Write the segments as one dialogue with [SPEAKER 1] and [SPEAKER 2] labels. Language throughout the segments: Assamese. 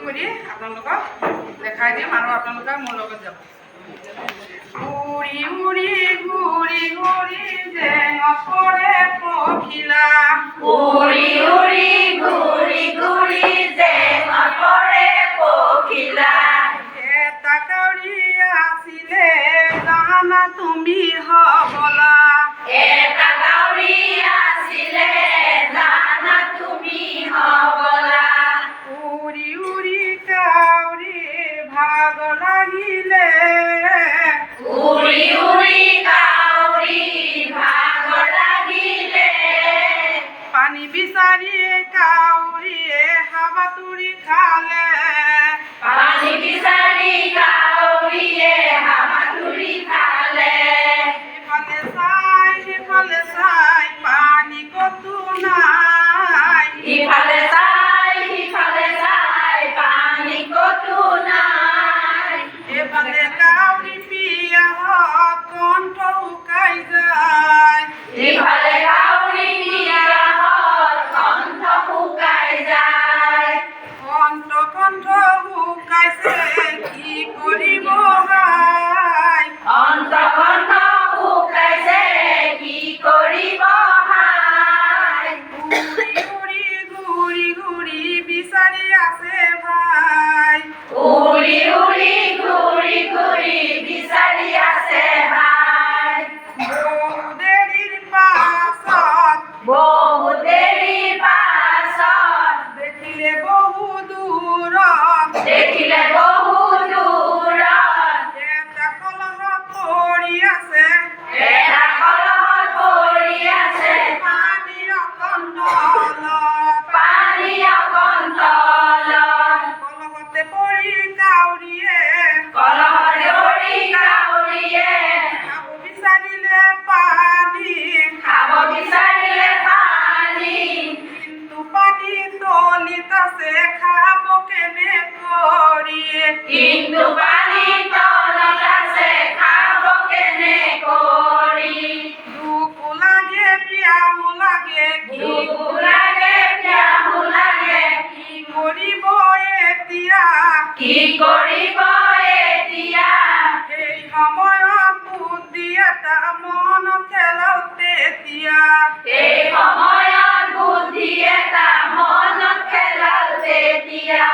[SPEAKER 1] কৰি আপোনালোকক দেখাই দিম আৰু আপোনালোকে মোৰ লগত যাব। উৰি উৰি ঘূৰি ঘূৰি জেং পৰে পখিলা,
[SPEAKER 2] উৰি উৰি ঘূৰি ঘূৰি জেং পৰে পখিলা।
[SPEAKER 1] এটা কাউৰী আছিলে জানা তুমি হবলা,
[SPEAKER 2] এটা কাউৰী আছিলে জানা তুমি হবলা।
[SPEAKER 1] উৰি উৰি কাউৰী ভাগ লাগিলে,
[SPEAKER 2] উৰি উৰি কাউৰী ভাগ লাগিলে।
[SPEAKER 1] পানী বিচাৰি কাউৰীয়ে হাবাতুৰি খালে,
[SPEAKER 2] পানী বিচাৰি কাউৰীয়ে হাবাথুৰি খালে।
[SPEAKER 1] সিফালে চাই পানী কতো নাই,
[SPEAKER 2] ইফালে চাই সিফালে চাই পানী কতো নাই।
[SPEAKER 1] এফালে কাউৰী পিয়াহত কণ্ঠ শুকাই যায়,
[SPEAKER 2] ইফালে কাউৰী পিয়াহত কণ্ঠ শুকাই যায়।
[SPEAKER 1] কণ্ঠ শুকাইছে কি কৰিব হাই,
[SPEAKER 2] কণ্ঠ শুকাইছে কি কৰিব হাই।
[SPEAKER 1] উৰি উৰি ঘূৰি ঘূৰি বিচাৰি আছে ভাই,
[SPEAKER 2] উৰি উৰি ঘূৰি ঘূৰি বিচাৰি আছে ভাই।
[SPEAKER 1] বহু দেৰিৰ পাছত
[SPEAKER 2] বহু দেৰিৰ পাছত
[SPEAKER 1] দেখিলে বহু দূৰত
[SPEAKER 2] দেখিলে বহু দূৰত
[SPEAKER 1] এটা কলহত পৰি আছে,
[SPEAKER 2] এটা কলহত পৰি আছে
[SPEAKER 1] পানী অকণ তলত,
[SPEAKER 2] পানী অকণ তলত।
[SPEAKER 1] কলহতে পৰি কাউৰীয়ে
[SPEAKER 2] কলহত পৰি কাউৰীয়ে
[SPEAKER 1] খাব বিচাৰিলে পানী,
[SPEAKER 2] খাব বিচাৰিলে পানী।
[SPEAKER 1] কিন্তু পানী তলিত আছে খাব কেনে কৰি,
[SPEAKER 2] কিন্তু পানী তলত আছে খাব কেনে কৰি।
[SPEAKER 1] দুখো লাগে পিয়াহো লাগে
[SPEAKER 2] ভোকো লাগে পিয়াহো লাগে
[SPEAKER 1] কি কৰিব এতিয়া,
[SPEAKER 2] কি কৰিব এতিয়া।
[SPEAKER 1] সেই সময়ত বুদ্ধি এটা মনত খেলাল তেতিয়া,
[SPEAKER 2] এই সময়ত বুদ্ধি এটা মনত খেলাল তেতিয়া।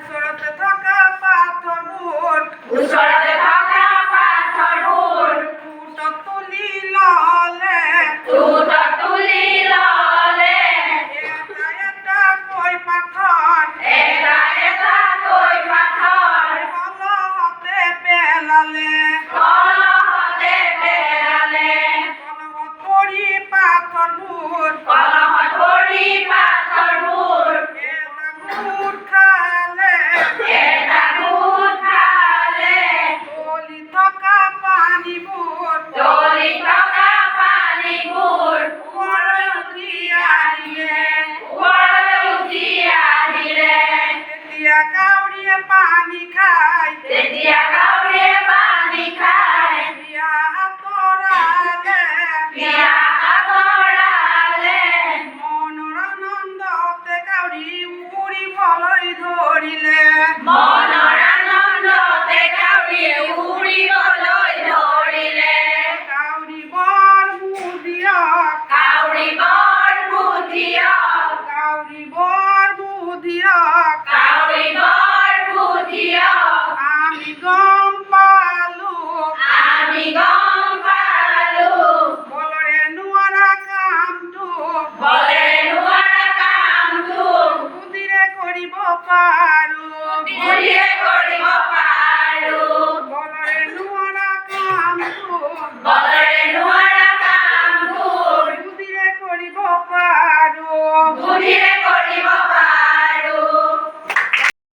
[SPEAKER 1] ওচৰতে থকা পাথৰবোৰ
[SPEAKER 2] ওচৰতে থকা পাথৰবোৰ
[SPEAKER 1] ফুটত তুলি ললে,
[SPEAKER 2] টুটত তুলি ললে।
[SPEAKER 1] এটা এটাকৈ পাথৰ
[SPEAKER 2] এটা এটাকৈ পাথৰ
[SPEAKER 1] কলহতে পেলালে,
[SPEAKER 2] কলহতে পেলালে।
[SPEAKER 1] কলহত পৰি পাথৰবোৰ
[SPEAKER 2] কলহত পৰি পাথৰবোৰ
[SPEAKER 1] এটা গোট খালে,
[SPEAKER 2] এটা গোট খালে।
[SPEAKER 1] তলি থকা পানীবোৰ
[SPEAKER 2] তলি থকা পানীবোৰ
[SPEAKER 1] ওপৰলৈ উঠি আহিলে,
[SPEAKER 2] ওপৰলৈ উঠি আহিলে।
[SPEAKER 1] তেতিয়া কাউৰীয়ে পানী খায়
[SPEAKER 2] তেতিয়া কাউৰীয়ে পানী খায়
[SPEAKER 1] পিয়া আঁতৰালে,
[SPEAKER 2] পিয়া আঁতৰালে।
[SPEAKER 1] মনৰ আনন্দতে কাউৰী উৰিবলৈ ধৰিলে,
[SPEAKER 2] মনৰ আনন্দতে কাউৰীয়ে উৰিবলৈ ধৰিলে।
[SPEAKER 1] কাউৰী বৰ বুদ্ধিয়ক,
[SPEAKER 2] কাউৰী বৰ বুদ্ধিয়ক,
[SPEAKER 1] কাউৰী বৰ বুদ্ধিয়ক,
[SPEAKER 2] কাউৰী বৰ বুদ্ধিয়ক।
[SPEAKER 1] আমি গম পালো
[SPEAKER 2] আমি গম পালো
[SPEAKER 1] বলৰে নোৱাৰা কামটো
[SPEAKER 2] বলে নোৱাৰা কামটো
[SPEAKER 1] বুদ্ধিৰে কৰিব পাৰো,
[SPEAKER 2] বুদ্ধিৰে কৰিব পাৰো।
[SPEAKER 1] বলৰে নোৱাৰা